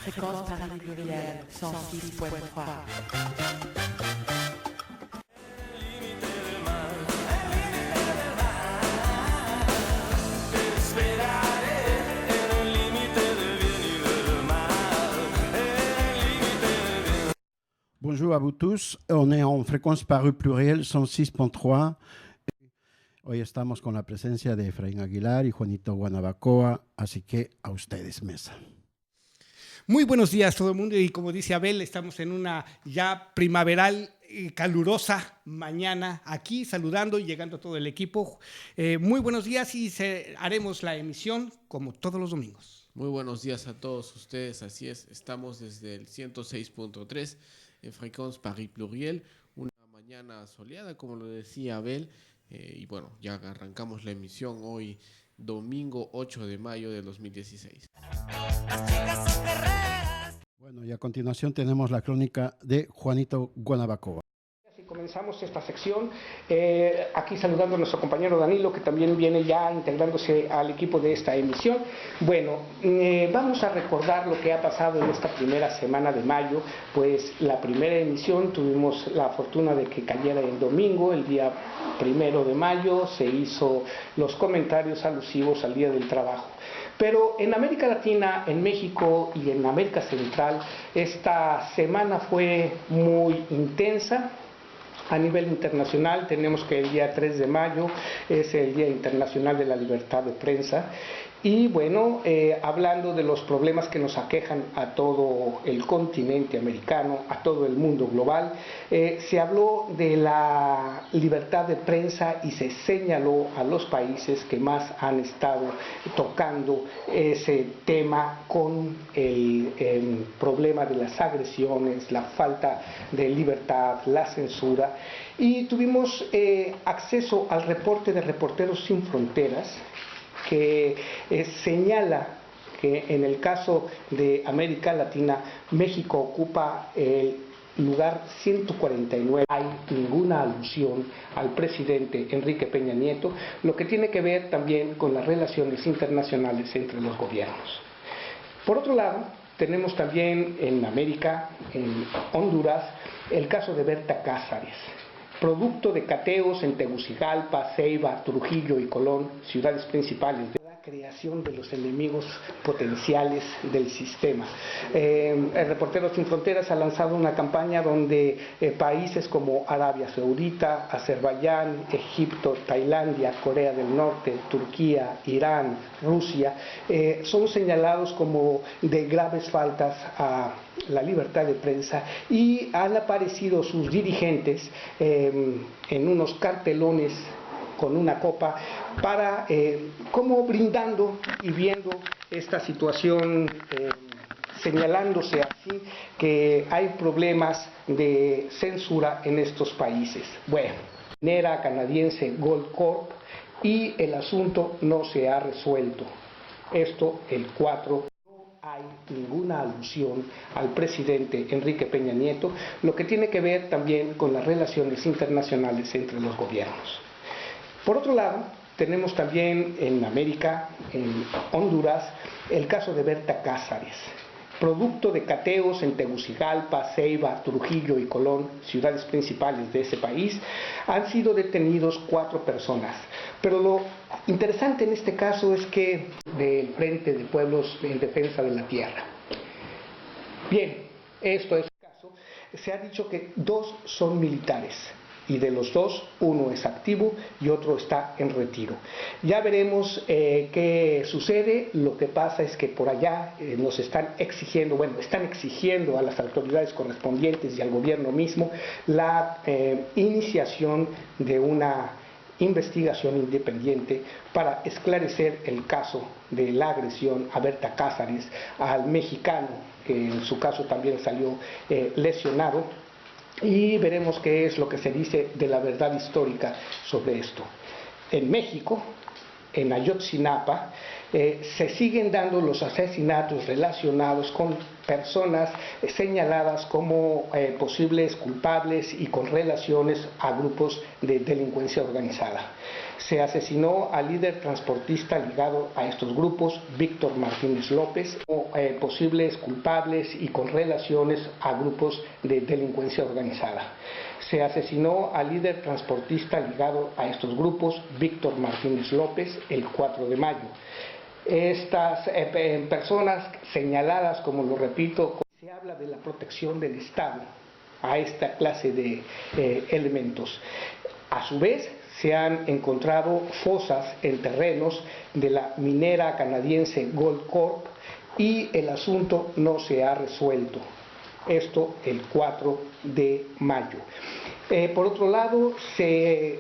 Fréquence Paris Pluriel 106.3. Bonjour à vous tous, on est en fréquence Paris Pluriel 106.3. Hoy estamos con la presencia de Efraín Aguilar y Juanito Guanabacoa, así que a ustedes, mesa. Muy buenos días todo el mundo y como dice Abel, estamos en una ya primaveral calurosa mañana aquí saludando y llegando a todo el equipo. Muy buenos días y haremos la emisión como todos los domingos. Muy buenos días a todos ustedes, así es, estamos desde el 106.3 en Fréquence Paris Pluriel, una mañana soleada como lo decía Abel, y bueno, ya arrancamos la emisión hoy domingo 8 de mayo de 2016. Bueno, y a continuación tenemos la crónica de Juanito Guanabacoa. Comenzamos esta sección aquí saludando a nuestro compañero Danilo, que también viene ya integrándose al equipo de esta emisión. Bueno, vamos a recordar lo que ha pasado en esta primera semana de mayo. Pues la primera emisión tuvimos la fortuna de que cayera el domingo, el día 1 de mayo, se hizo los comentarios alusivos al Día del Trabajo. Pero en América Latina, en México y en América Central, esta semana fue muy intensa. A nivel internacional tenemos que el día 3 de mayo es el Día Internacional de la Libertad de Prensa. Y bueno, hablando de los problemas que nos aquejan a todo el continente americano, a todo el mundo global, se habló de la libertad de prensa y se señaló a los países que más han estado tocando ese tema con el problema de las agresiones, la falta de libertad, la censura. Y tuvimos acceso al reporte de Reporteros Sin Fronteras, que señala que en el caso de América Latina, México ocupa el lugar 149. No hay ninguna alusión al presidente Enrique Peña Nieto, lo que tiene que ver también con las relaciones internacionales entre los gobiernos. Por otro lado, tenemos también en América, en Honduras, el caso de Berta Cázares, producto de cateos en Tegucigalpa, Ceiba, Trujillo y Colón, ciudades principales de la creación de los enemigos potenciales del sistema. El Reporteros Sin Fronteras ha lanzado una campaña donde países como Arabia Saudita, Azerbaiyán, Egipto, Tailandia, Corea del Norte, Turquía, Irán, Rusia, son señalados como de graves faltas a la libertad de prensa y han aparecido sus dirigentes en unos cartelones con una copa para como brindando y viendo esta situación, señalándose así que hay problemas de censura en estos países. Bueno, minera canadiense Goldcorp, y el asunto no se ha resuelto. Esto el 4. Hay ninguna alusión al presidente Enrique Peña Nieto, lo que tiene que ver también con las relaciones internacionales entre los gobiernos. Por otro lado, tenemos también en América, en Honduras, el caso de Berta Cázares, producto de cateos en Tegucigalpa, Ceiba, Trujillo y Colón, ciudades principales de ese país. Han sido detenidos 4 personas, pero lo interesante en este caso es que del Frente de Pueblos en Defensa de la Tierra. Bien, esto es el caso. Se ha dicho que 2 son militares y de los 2, uno es activo y otro está en retiro. Ya veremos qué sucede. Lo que pasa es que por allá nos están exigiendo, están exigiendo a las autoridades correspondientes y al gobierno mismo la iniciación de una investigación independiente para esclarecer el caso de la agresión a Berta Cázares, al mexicano, que en su caso también salió lesionado. Y veremos qué es lo que se dice de la verdad histórica sobre esto. En México, en Ayotzinapa, se siguen dando los asesinatos relacionados con personas señaladas como posibles culpables y con relaciones a grupos de delincuencia organizada. Se asesinó al líder transportista ligado a estos grupos, Víctor Martínez López, como posibles culpables y con relaciones a grupos de delincuencia organizada. Se asesinó al líder transportista ligado a estos grupos, Víctor Martínez López, el 4 de mayo. Estas personas señaladas, como lo repito, se habla de la protección del Estado a esta clase de elementos. A su vez, se han encontrado fosas en terrenos de la minera canadiense Goldcorp y el asunto no se ha resuelto. Esto el 4 de mayo. Por otro lado, se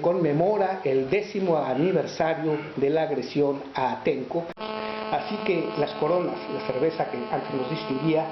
conmemora el 10º aniversario de la agresión a Atenco, así que las coronas, la cerveza que antes nos distinguía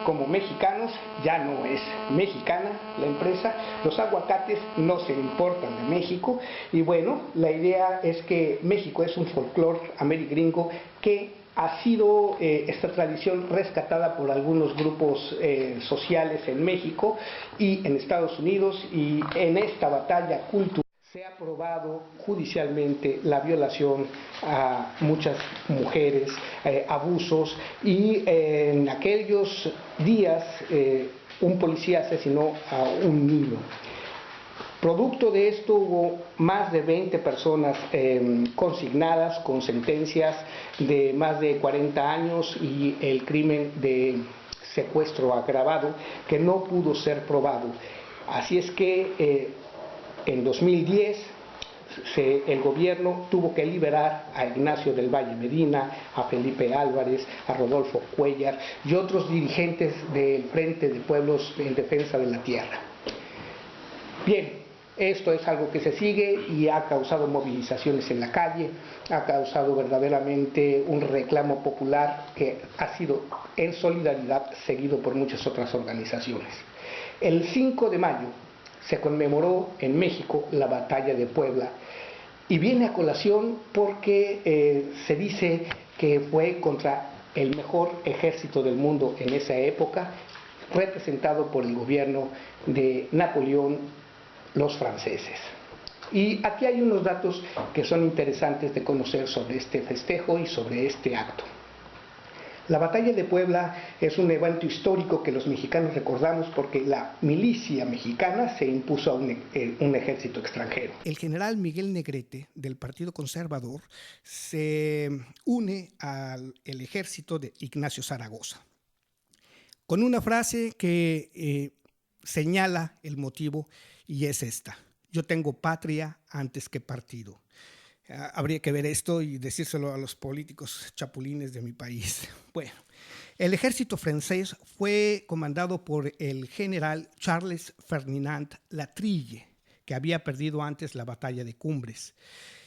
como mexicanos, ya no es mexicana la empresa, los aguacates no se importan de México, y bueno, la idea es que México es un folclore amerigringo que ha sido esta tradición rescatada por algunos grupos sociales en México y en Estados Unidos, y en esta batalla cultural se ha probado judicialmente la violación a muchas mujeres, abusos, y en aquellos días un policía asesinó a un niño. Producto de esto hubo más de 20 personas consignadas con sentencias de más de 40 años y el crimen de secuestro agravado que no pudo ser probado. Así es que en 2010 el gobierno tuvo que liberar a Ignacio del Valle Medina, a Felipe Álvarez, a Rodolfo Cuéllar y otros dirigentes del Frente de Pueblos en Defensa de la Tierra. Bien, esto es algo que se sigue y ha causado movilizaciones en la calle, ha causado verdaderamente un reclamo popular que ha sido en solidaridad seguido por muchas otras organizaciones. El 5 de mayo se conmemoró en México la Batalla de Puebla y viene a colación porque se dice que fue contra el mejor ejército del mundo en esa época, representado por el gobierno de Napoleón, los franceses. Y aquí hay unos datos que son interesantes de conocer sobre este festejo y sobre este acto. La Batalla de Puebla es un evento histórico que los mexicanos recordamos porque la milicia mexicana se impuso a un ejército extranjero. El general Miguel Negrete, del Partido Conservador, se une al ejército de Ignacio Zaragoza, con una frase que señala el motivo, y es esta: yo tengo patria antes que partido. Habría que ver esto y decírselo a los políticos chapulines de mi país. Bueno, el ejército francés fue comandado por el general Charles Ferdinand Latrille, que había perdido antes la batalla de Cumbres.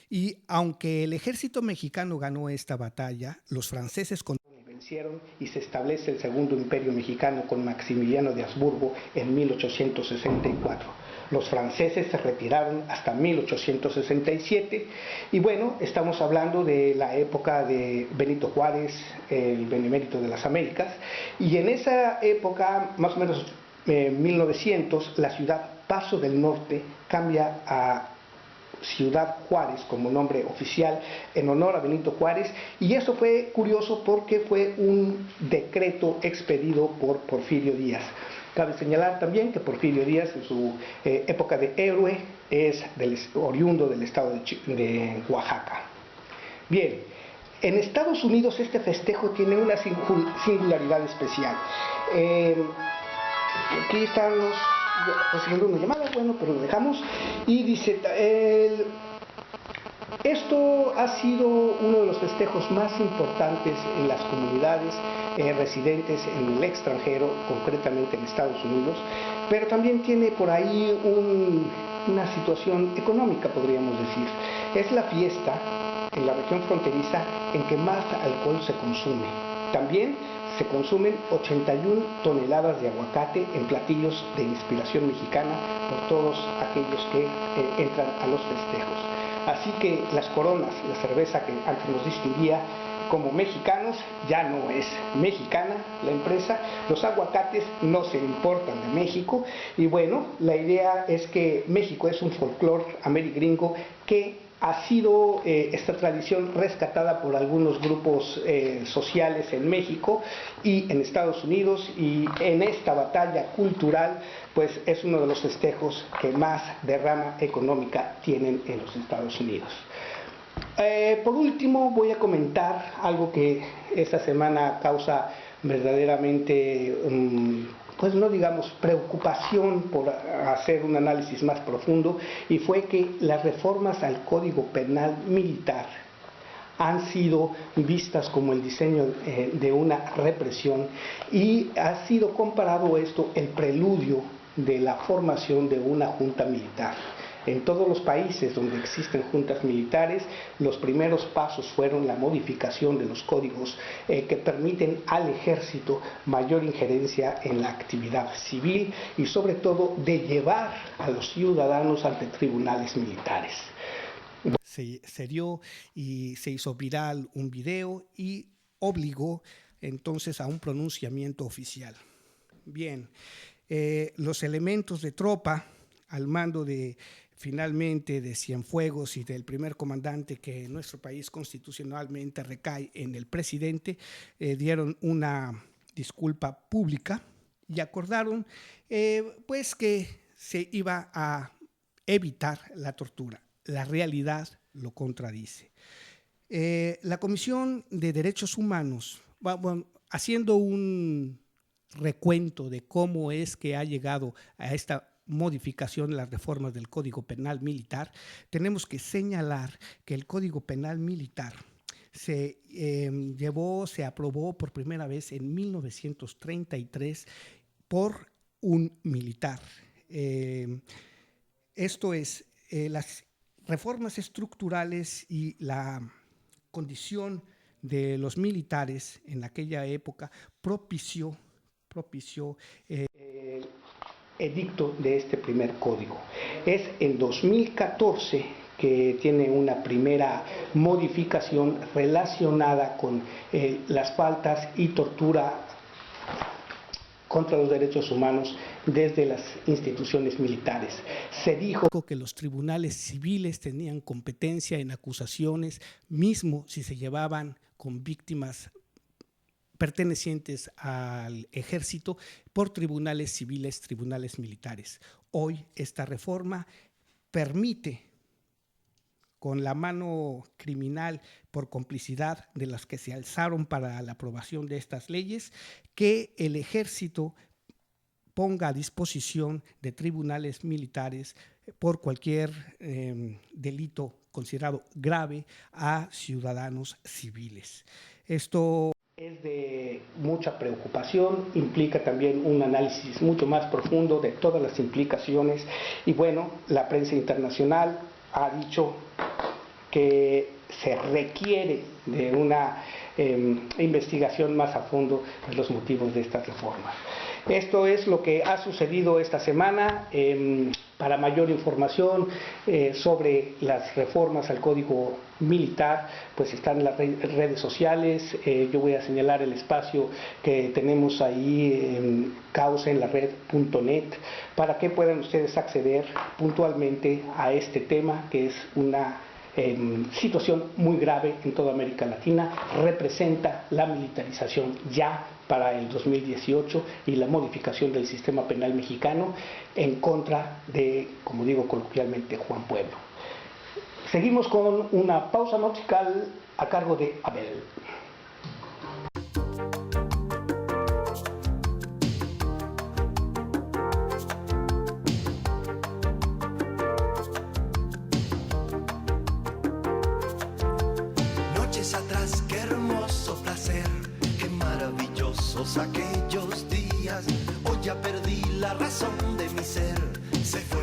Y aunque el ejército mexicano ganó esta batalla, los franceses vencieron y se establece el Segundo Imperio Mexicano con Maximiliano de Habsburgo en 1864. Los franceses se retiraron hasta 1867 y bueno, estamos hablando de la época de Benito Juárez, el Benemérito de las Américas, y en esa época, más o menos 1900, la ciudad Paso del Norte cambia a Ciudad Juárez como nombre oficial en honor a Benito Juárez, y eso fue curioso porque fue un decreto expedido por Porfirio Díaz. Cabe señalar también que Porfirio Díaz, en su época de héroe, es oriundo del estado de Oaxaca. Bien, en Estados Unidos este festejo tiene una singularidad especial. Aquí están recibiendo una llamada, bueno, pero lo dejamos. Y dice, esto ha sido uno de los festejos más importantes en las comunidades residentes en el extranjero, concretamente en Estados Unidos, pero también tiene por ahí una situación económica, podríamos decir. Es la fiesta en la región fronteriza en que más alcohol se consume. También se consumen 81 toneladas de aguacate en platillos de inspiración mexicana por todos aquellos que entran a los festejos. Así que las coronas, la cerveza que antes nos distinguía, como mexicanos, ya no es mexicana la empresa, los aguacates no se importan de México y bueno, la idea es que México es un folclore amerigringo que ha sido esta tradición rescatada por algunos grupos sociales en México y en Estados Unidos, y en esta batalla cultural pues es uno de los festejos que más derrama económica tienen en los Estados Unidos. Por último voy a comentar algo que esta semana causa verdaderamente pues no digamos preocupación por hacer un análisis más profundo, y fue que las reformas al Código Penal Militar han sido vistas como el diseño de una represión, y ha sido comparado esto el preludio de la formación de una junta militar. En todos los países donde existen juntas militares, los primeros pasos fueron la modificación de los códigos que permiten al ejército mayor injerencia en la actividad civil y sobre todo de llevar a los ciudadanos ante tribunales militares. Se dio y se hizo viral un video y obligó entonces a un pronunciamiento oficial. Bien, los elementos de tropa al mando de finalmente de Cienfuegos y del primer comandante, que en nuestro país constitucionalmente recae en el presidente, dieron una disculpa pública y acordaron pues que se iba a evitar la tortura. La realidad lo contradice. La Comisión de Derechos Humanos, bueno, haciendo un recuento de cómo es que ha llegado a esta modificación de las reformas del Código Penal Militar, tenemos que señalar que el Código Penal Militar se aprobó por primera vez en 1933 por un militar. Esto es, las reformas estructurales y la condición de los militares en aquella época propició edicto de este primer código. Es en 2014 que tiene una primera modificación relacionada con las faltas y tortura contra los derechos humanos desde las instituciones militares. Se dijo que los tribunales civiles tenían competencia en acusaciones, mismo si se llevaban con víctimas pertenecientes al ejército por tribunales civiles, tribunales militares. Hoy esta reforma permite, con la mano criminal por complicidad de las que se alzaron para la aprobación de estas leyes, que el ejército ponga a disposición de tribunales militares por cualquier delito considerado grave a ciudadanos civiles. Esto es de mucha preocupación, implica también un análisis mucho más profundo de todas las implicaciones, y bueno, la prensa internacional ha dicho que se requiere de una investigación más a fondo de los motivos de estas reformas. Esto es lo que ha sucedido esta semana. Para mayor información sobre las reformas al Código Militar, pues están en las redes sociales. Yo voy a señalar el espacio que tenemos ahí, causaenlared.net, para que puedan ustedes acceder puntualmente a este tema, que es una situación muy grave en toda América Latina. Representa la militarización ya para el 2018 y la modificación del sistema penal mexicano en contra de, como digo coloquialmente, Juan Pueblo. Seguimos con una pausa musical a cargo de Abel. Noches atrás, qué hermoso placer, qué maravillosos aquellos días. Hoy ya perdí la razón de mi ser, se fue